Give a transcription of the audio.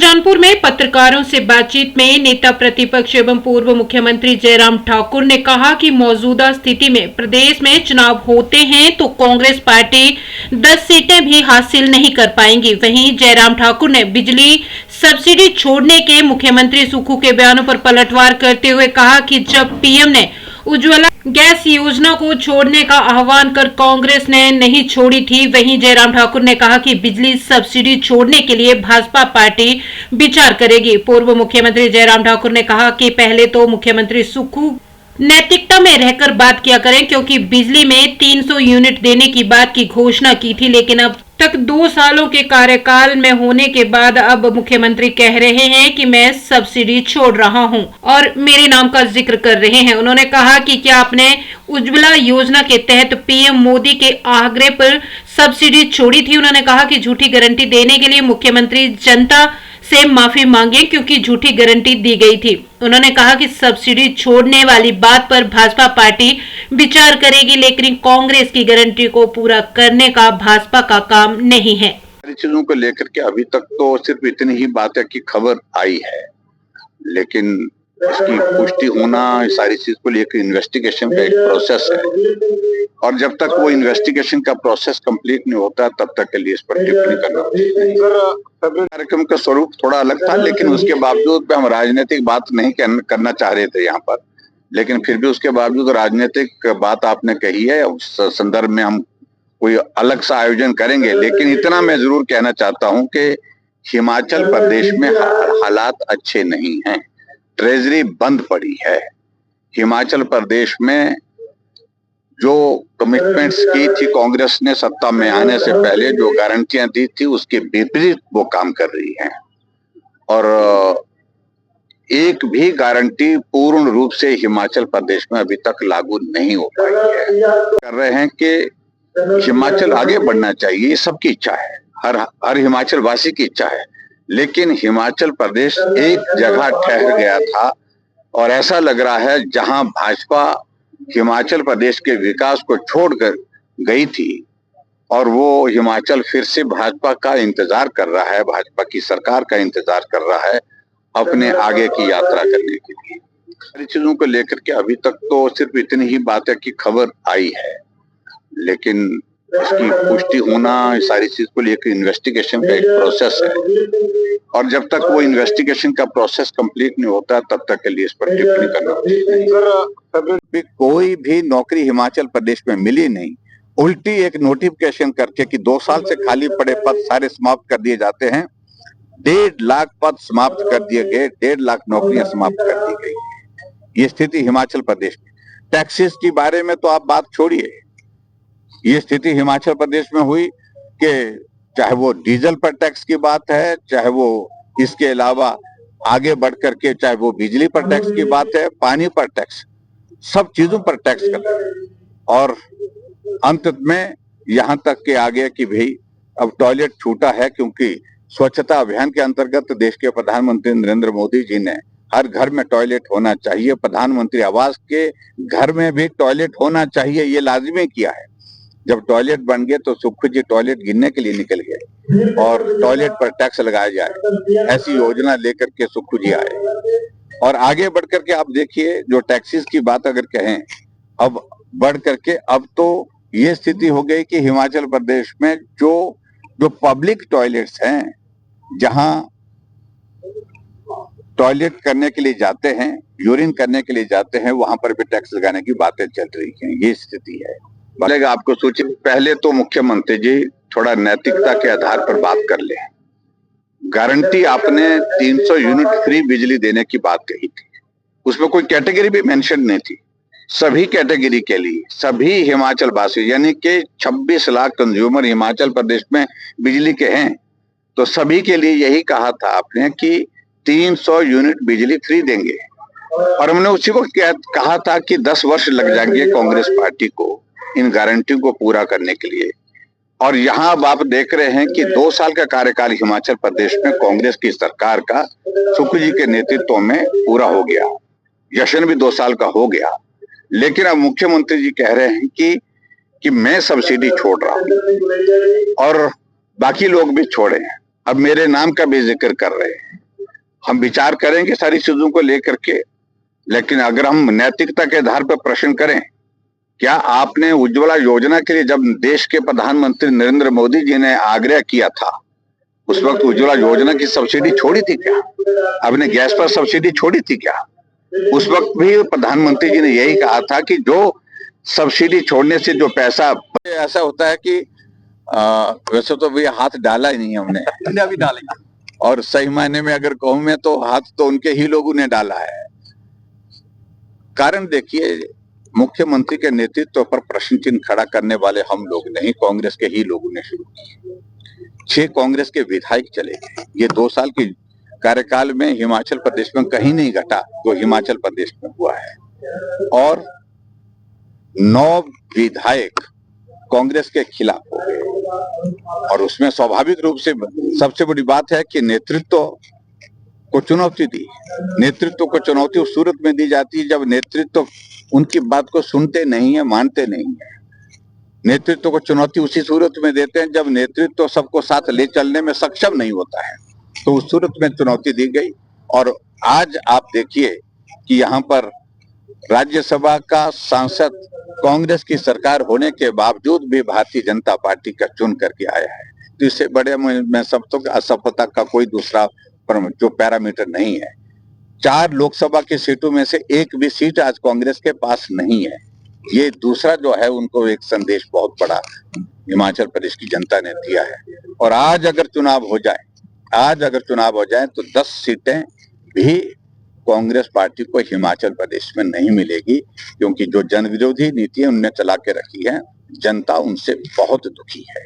शाहजहांपुर में पत्रकारों से बातचीत में नेता प्रतिपक्ष एवं पूर्व मुख्यमंत्री जयराम ठाकुर ने कहा कि मौजूदा स्थिति में प्रदेश में चुनाव होते हैं तो कांग्रेस पार्टी 10 सीटें भी हासिल नहीं कर पाएंगी। वहीं जयराम ठाकुर ने बिजली सब्सिडी छोड़ने के मुख्यमंत्री सुक्खू के बयानों पर पलटवार करते हुए कहा कि जब पीएम ने उज्ज्वला गैस योजना को छोड़ने का आह्वान कर कांग्रेस ने नहीं छोड़ी थी, वहीं जयराम ठाकुर ने कहा कि बिजली सब्सिडी छोड़ने के लिए भाजपा पार्टी विचार करेगी। पूर्व मुख्यमंत्री जयराम ठाकुर ने कहा कि पहले तो मुख्यमंत्री सुक्खू नैतिकता में रहकर बात किया करें, क्योंकि बिजली में 300 यूनिट देने की बात की घोषणा की थी, लेकिन अब तक 2 सालों के कार्यकाल में होने के बाद अब मुख्यमंत्री कह रहे हैं कि मैं सब्सिडी छोड़ रहा हूं और मेरे नाम का जिक्र कर रहे हैं। उन्होंने कहा कि क्या आपने उज्ज्वला योजना के तहत पीएम मोदी के आग्रह पर सब्सिडी छोड़ी थी। उन्होंने कहा कि झूठी गारंटी देने के लिए मुख्यमंत्री जनता से माफी मांगे, क्योंकि झूठी गारंटी दी गई थी। उन्होंने कहा कि सब्सिडी छोड़ने वाली बात पर भाजपा पार्टी विचार करेगी, लेकिन कांग्रेस की गारंटी को पूरा करने का भाजपा का काम नहीं है। चीजों को लेकर के अभी तक तो सिर्फ इतनी ही बात है कि खबर आई है, लेकिन इसकी पुष्टि होना, सारी चीज को लेकर इन्वेस्टिगेशन का एक प्रोसेस है और जब तक वो इन्वेस्टिगेशन का प्रोसेस कंप्लीट नहीं होता तब तक के लिए इस पर टिप्पणी करना। कार्यक्रम का स्वरूप थोड़ा अलग था, लेकिन उसके बावजूद भी हम राजनीतिक बात नहीं करना चाह रहे थे यहाँ पर, लेकिन फिर भी उसके बावजूद राजनीतिक बात आपने कही है, उस संदर्भ में हम कोई अलग सा आयोजन करेंगे। लेकिन इतना मैं जरूर कहना चाहता हूँ कि हिमाचल प्रदेश में हालात अच्छे नहीं हैं, ट्रेजरी बंद पड़ी है। हिमाचल प्रदेश में जो कमिटमेंट्स की थी कांग्रेस ने सत्ता में आने से पहले, जो गारंटियां दी थी, उसके विपरीत वो काम कर रही है और एक भी गारंटी पूर्ण रूप से हिमाचल प्रदेश में अभी तक लागू नहीं हो पाई है। कर रहे हैं कि हिमाचल आगे बढ़ना चाहिए, ये सबकी इच्छा है, हर हिमाचल वासी की इच्छा है, लेकिन हिमाचल प्रदेश एक जगह ठहर गया था और ऐसा लग रहा है जहां भाजपा हिमाचल प्रदेश के विकास को छोड़कर गई थी और वो हिमाचल फिर से भाजपा का इंतजार कर रहा है, भाजपा की सरकार का इंतजार कर रहा है अपने आगे की यात्रा करने के लिए। सारी चीजों को लेकर के अभी तक तो सिर्फ इतनी ही बात है कि खबर आई है, लेकिन इसकी पुष्टि होना, सारी चीज को लेकर इन्वेस्टिगेशन का एक प्रोसेस है और जब तक वो इन्वेस्टिगेशन का प्रोसेस कंप्लीट नहीं होता तब तक के लिए इस पर टिप्पणी करना। कोई भी नौकरी हिमाचल प्रदेश में मिली नहीं, उल्टी एक नोटिफिकेशन करके कि 2 साल से खाली पड़े पद सारे समाप्त कर दिए जाते हैं। 1.5 लाख पद समाप्त कर दिए गए, 1.5 लाख नौकरियां समाप्त कर दी गई। ये स्थिति हिमाचल प्रदेश में। टैक्सेस के बारे में तो आप बात छोड़िए, ये स्थिति हिमाचल प्रदेश में हुई कि चाहे वो डीजल पर टैक्स की बात है, चाहे वो इसके अलावा आगे बढ़ करके चाहे वो बिजली पर टैक्स की बात है, पानी पर टैक्स, सब चीजों पर टैक्स कर रहे हैं और अंत में यहाँ तक के आ गया कि भाई अब टॉयलेट छूटा है, क्योंकि स्वच्छता अभियान के अंतर्गत देश के प्रधानमंत्री नरेंद्र मोदी जी ने हर घर में टॉयलेट होना चाहिए, प्रधानमंत्री आवास के घर में भी टॉयलेट होना चाहिए, ये लाजिमी किया है। जब टॉयलेट बन गए तो सुक्खू जी टॉयलेट गिनने के लिए निकल गए और टॉयलेट पर टैक्स लगाया जाए, ऐसी योजना लेकर के सुक्खू जी आए। और आगे बढ़ करके आप देखिए, जो टैक्सेस की बात अगर कहें, अब बढ़ करके अब तो ये स्थिति हो गई कि हिमाचल प्रदेश में जो पब्लिक टॉयलेट्स हैं, जहां टॉयलेट करने के लिए जाते हैं, यूरिन करने के लिए जाते हैं, वहां पर भी टैक्स लगाने की बातें चल रही हैं। ये स्थिति है। बोलेगा आपको सोचिए, पहले तो मुख्यमंत्री जी थोड़ा नैतिकता के आधार पर बात कर ले। गारंटी आपने 300 यूनिट फ्री बिजली देने की बात कही थी, उसमें कोई कैटेगरी भी मेंशन नहीं थी। सभी कैटेगरी के लिए, सभी हिमाचल वासी, यानी कि 26 लाख कंज्यूमर हिमाचल प्रदेश में बिजली के हैं, तो सभी के लिए यही कहा था आपने कि 300 यूनिट बिजली फ्री देंगे और हमने उसी को कहा था कि 10 वर्ष लग जाएंगे कांग्रेस पार्टी को इन गारंटी को पूरा करने के लिए। और यहाँ अब आप देख रहे हैं कि 2 साल का कार्यकाल हिमाचल प्रदेश में कांग्रेस की सरकार का सुक्खू जी के नेतृत्व में पूरा हो गया, जश्न भी 2 साल का हो गया, लेकिन अब मुख्यमंत्री जी कह रहे हैं कि मैं सब्सिडी छोड़ रहा हूं और बाकी लोग भी छोड़े, अब मेरे नाम का भी जिक्र कर रहे हैं। हम विचार करेंगे सारी चीजों को लेकर के, लेकिन अगर हम नैतिकता के आधार पर प्रश्न करें, क्या आपने उज्ज्वला योजना के लिए जब देश के प्रधानमंत्री नरेंद्र मोदी जी ने आग्रह किया था, उस वक्त उज्ज्वला योजना की सब्सिडी छोड़ी थी क्या? आपने गैस पर सब्सिडी छोड़ी थी क्या? उस वक्त भी प्रधानमंत्री जी ने यही कहा था कि जो सब्सिडी छोड़ने से जो पैसा, ऐसा होता है कि वैसे तो भी हाथ डाला ही नहीं हमने अभी डालेंगे, और सही मायने में अगर कहूं मैं तो हाथ तो उनके ही लोगों ने डाला है। कारण देखिए, मुख्यमंत्री के नेतृत्व पर प्रश्न चिन्ह खड़ा करने वाले हम लोग नहीं, कांग्रेस के ही लोगों ने शुरू किया। 6 कांग्रेस के विधायक चले गए। ये 2 साल के कार्यकाल में हिमाचल प्रदेश में कहीं नहीं घटा जो हिमाचल प्रदेश में हुआ है, और 9 विधायक कांग्रेस के खिलाफ हो गए। और उसमें स्वाभाविक रूप से सबसे बड़ी बात है कि नेतृत्व को चुनौती दी। नेतृत्व को चुनौती उस सूरत में दी जाती है जब नेतृत्व उनकी बात को सुनते नहीं है, मानते नहीं है। नेतृत्व को चुनौती उसी सूरत में देते हैं जब नेतृत्व सबको साथ ले चलने में सक्षम नहीं होता है, तो उस सूरत में चुनौती दी गई। और आज आप देखिए कि यहाँ पर राज्यसभा का सांसद कांग्रेस की सरकार होने के बावजूद भी भारतीय जनता पार्टी का चुन करके आया है। तो इससे बड़े मैं सब तो असफलता का कोई दूसरा जो पैरामीटर नहीं है। 4 लोकसभा की सीटों में से एक भी सीट आज कांग्रेस के पास नहीं है। ये दूसरा जो है उनको एक संदेश बहुत बड़ा हिमाचल प्रदेश की जनता ने दिया है। और आज अगर चुनाव हो जाए तो 10 सीटें भी कांग्रेस पार्टी को हिमाचल प्रदेश में नहीं मिलेगी, क्योंकि जो जन विरोधी नीति उनने चला के रखी है, जनता उनसे बहुत दुखी है।